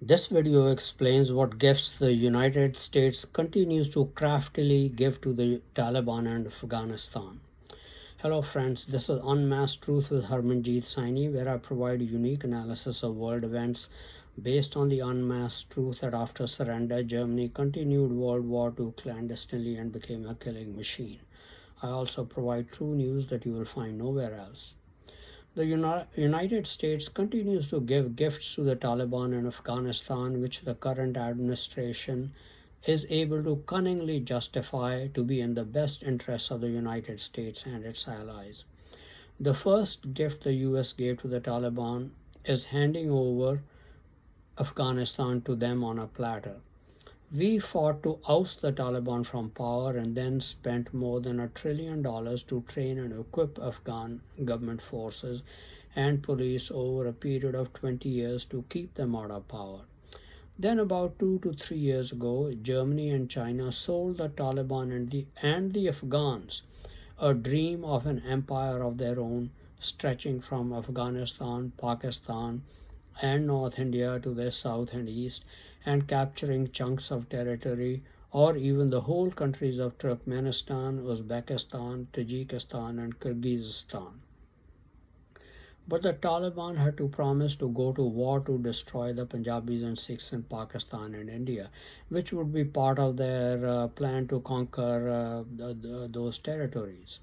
This video explains what gifts the United States continues to craftily give to the Taliban and Afghanistan. Hello friends, this is Unmasked Truth with Harmanjeet Saini, where I provide unique analysis of world events based on the unmasked truth that after surrender, Germany continued World War II clandestinely and became a killing machine. I also provide true news that you will find nowhere else. The United States continues to give gifts to the Taliban in Afghanistan, which the current administration is able to cunningly justify to be in the best interests of the United States and its allies. The first gift the US gave to the Taliban is handing over Afghanistan to them on a platter. We fought to oust the Taliban from power and then spent more than $1 trillion to train and equip Afghan government forces and police over a period of 20 years to keep them out of power. Then, about 2 to 3 years ago, Germany and China sold the Taliban and the Afghans a dream of an empire of their own, stretching from Afghanistan, Pakistan, and North India to the south and east, and capturing chunks of territory or even the whole countries of Turkmenistan, Uzbekistan, Tajikistan, and Kyrgyzstan. But the Taliban had to promise to go to war to destroy the Punjabis and Sikhs in Pakistan and India, which would be part of their plan to conquer those territories.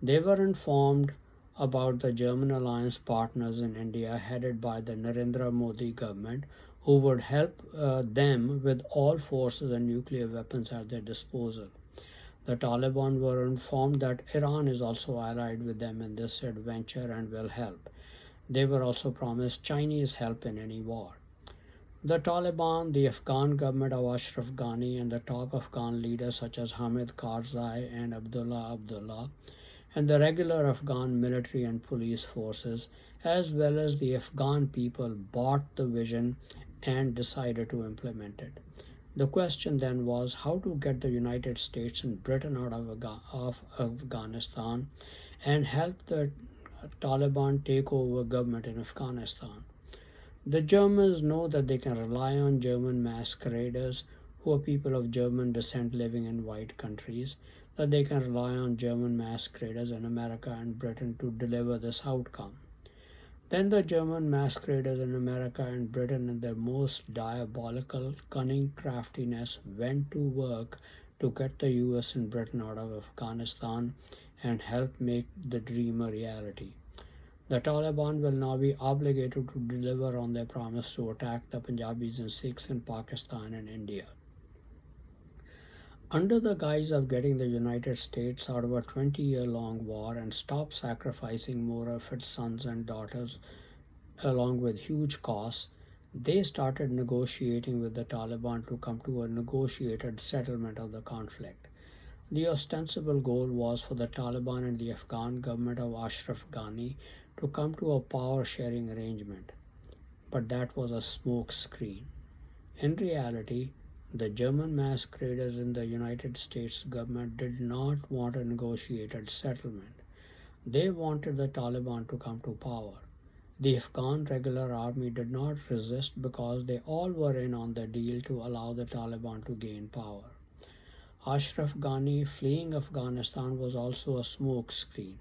They were informed about the German alliance partners in India, headed by the Narendra Modi government, who would help them with all forces and nuclear weapons at their disposal. The Taliban were informed that Iran is also allied with them in this adventure and will help. They were also promised Chinese help in any war. The Taliban, the Afghan government of Ashraf Ghani, and the top Afghan leaders such as Hamid Karzai and Abdullah Abdullah, and the regular Afghan military and police forces, as well as the Afghan people, bought the vision and decided to implement it. The question then was how to get the United States and Britain out of Afghanistan and help the Taliban take over government in Afghanistan. The Germans know that they can rely on German masqueraders who are people of German descent living in white countries, that they can rely on German masqueraders in America and Britain to deliver this outcome. Then the German masqueraders in America and Britain, in their most diabolical, cunning craftiness, went to work to get the US and Britain out of Afghanistan and help make the dream a reality. The Taliban will now be obligated to deliver on their promise to attack the Punjabis and Sikhs in Pakistan and India. Under the guise of getting the United States out of a 20-year-long war and stop sacrificing more of its sons and daughters along with huge costs, they started negotiating with the Taliban to come to a negotiated settlement of the conflict. The ostensible goal was for the Taliban and the Afghan government of Ashraf Ghani to come to a power sharing arrangement, but that was a smoke screen. In reality, the German masqueraders in the United States government did not want a negotiated settlement. They wanted the Taliban to come to power. The Afghan regular army did not resist because they all were in on the deal to allow the Taliban to gain power. Ashraf Ghani fleeing Afghanistan was also a smoke screen.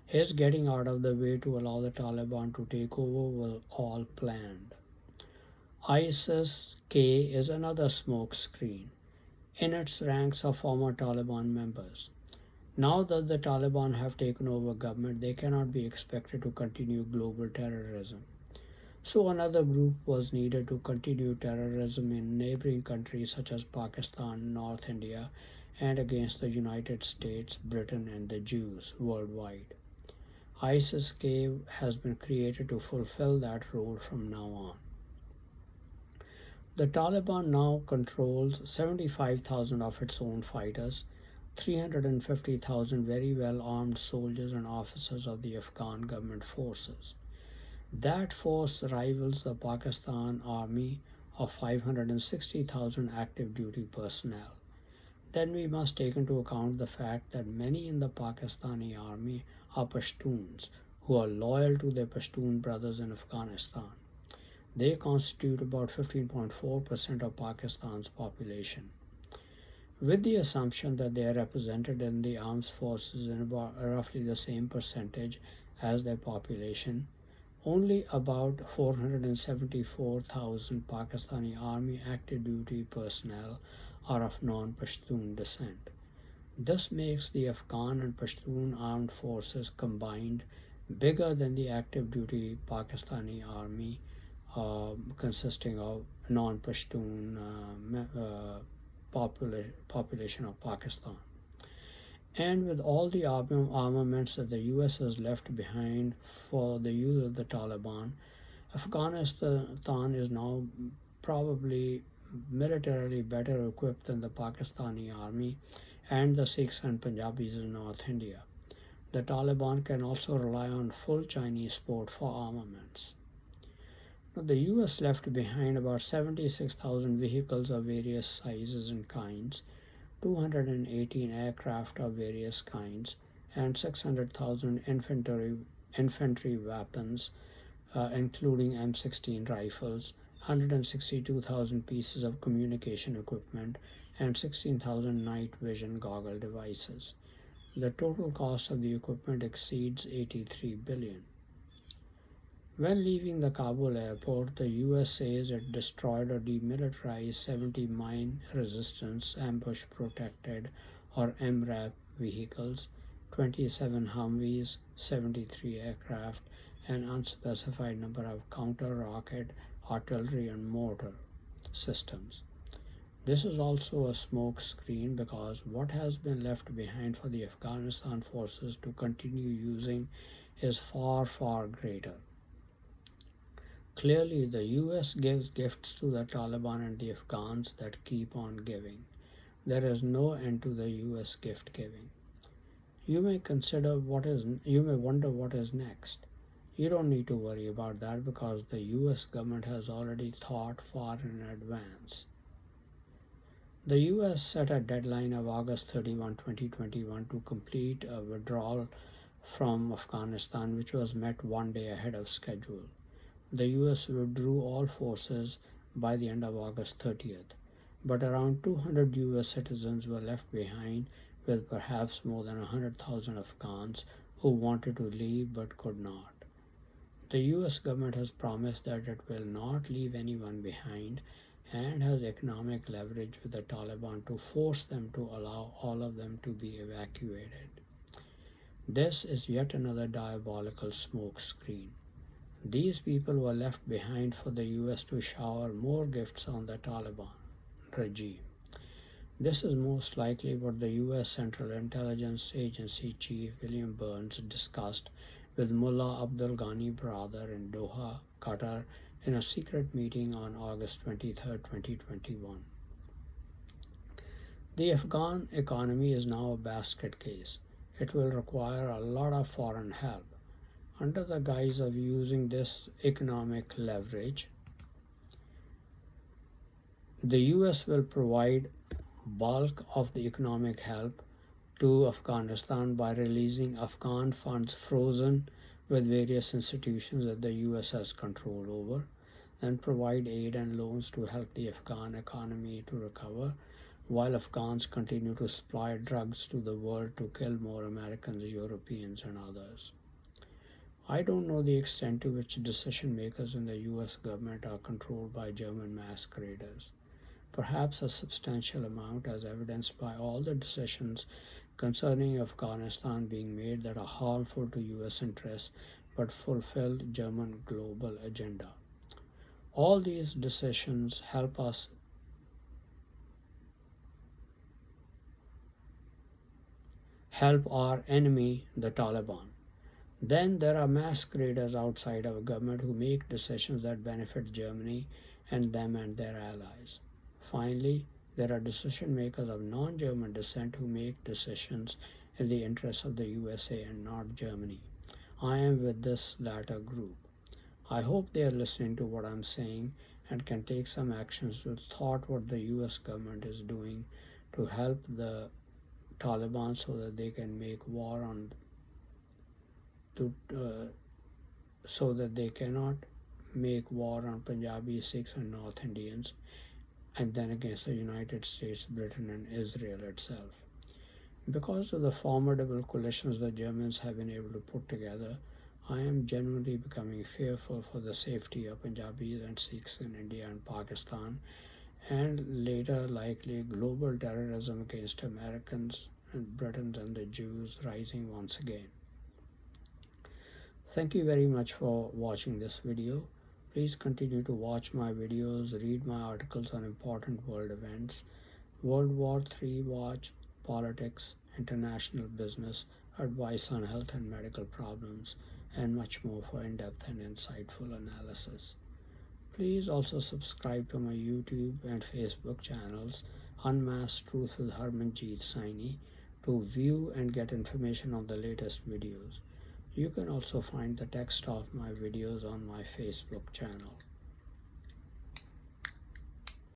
His getting out of the way to allow the Taliban to take over was all planned. ISIS-K is another smoke screen. In its ranks are former Taliban members. Now that the Taliban have taken over government, they cannot be expected to continue global terrorism. So another group was needed to continue terrorism in neighboring countries such as Pakistan, North India, and against the United States, Britain, and the Jews worldwide. ISIS-K has been created to fulfill that role from now on. The Taliban now controls 75,000 of its own fighters, 350,000 very well armed soldiers and officers of the Afghan government forces. That force rivals the Pakistan army of 560,000 active duty personnel. Then we must take into account the fact that many in the Pakistani army are Pashtuns who are loyal to their Pashtun brothers in Afghanistan. They constitute about 15.4% of Pakistan's population. With the assumption that they are represented in the armed forces in about roughly the same percentage as their population, only about 474,000 Pakistani Army active duty personnel are of non Pashtun descent. This makes the Afghan and Pashtun armed forces combined bigger than the active duty Pakistani army, consisting of non Pashtun population of Pakistan. And with all the armaments that the US has left behind for the use of the Taliban, Afghanistan is now probably militarily better equipped than the Pakistani army and the Sikhs and Punjabis in North India. The Taliban can also rely on full Chinese support for armaments. Now, the US left behind about 76,000 vehicles of various sizes and kinds, 218 aircraft of various kinds, and 600,000 infantry weapons, including M16 rifles, 162,000 pieces of communication equipment, and 16,000 night vision goggle devices. The total cost of the equipment exceeds 83 billion. When leaving the Kabul airport, the US says it destroyed or demilitarized 70 mine resistance ambush protected or MRAP vehicles, 27 Humvees, 73 aircraft, an unspecified number of counter rocket, artillery, and mortar systems. This is also a smoke screen because what has been left behind for the Afghanistan forces to continue using is far, far greater. Clearly, the US gives gifts to the Taliban and the Afghans that keep on giving. There is no end to the US gift giving. You may wonder what is next. You don't need to worry about that because the US government has already thought far in advance. The US set a deadline of August 31, 2021 to complete a withdrawal from Afghanistan, which was met one day ahead of schedule. The US withdrew all forces by the end of August 30th, but around 200 US citizens were left behind, with perhaps more than 100,000 Afghans who wanted to leave but could not. The US government has promised that it will not leave anyone behind and has economic leverage with the Taliban to force them to allow all of them to be evacuated. This is yet another diabolical smokescreen. These people were left behind for the US to shower more gifts on the Taliban regime. This is most likely what the US Central Intelligence Agency Chief William Burns discussed with Mullah Abdul Ghani Brother in Doha, Qatar, in a secret meeting on August 23, 2021. The Afghan economy is now a basket case. It will require a lot of foreign help. Under the guise of using this economic leverage, the US will provide bulk of the economic help to Afghanistan by releasing Afghan funds frozen with various institutions that the US has control over, and provide aid and loans to help the Afghan economy to recover, while Afghans continue to supply drugs to the world to kill more Americans, Europeans, and others. I don't know the extent to which decision makers in the US government are controlled by German masqueraders. Perhaps a substantial amount, as evidenced by all the decisions concerning Afghanistan being made that are harmful to US interests but fulfill German global agenda. All these decisions help our enemy, the Taliban. Then there are masqueraders outside our government who make decisions that benefit Germany and them and their allies. Finally, there are decision makers of non German descent who make decisions in the interests of the USA and not Germany. I am with this latter group. I hope they are listening to what I'm saying and can take some actions to thwart what the US government is doing to help the Taliban so that they can make war on to so that they cannot make war on Punjabis, Sikhs, and North Indians, and then against the United States, Britain, and Israel itself. Because of the formidable coalitions the Germans have been able to put together, I am genuinely becoming fearful for the safety of Punjabis and Sikhs in India and Pakistan, and later likely global terrorism against Americans and Britons and the Jews rising once again. Thank you very much for watching this video. Please continue to watch my videos, read my articles on important world events, World War III watch, politics, international business, advice on health and medical problems, and much more for in-depth and insightful analysis. Please also subscribe to my YouTube and Facebook channels, Unmasked Truth with Harmanjeet Saini, to view and get information on the latest videos. You can also find the text of my videos on my Facebook channel.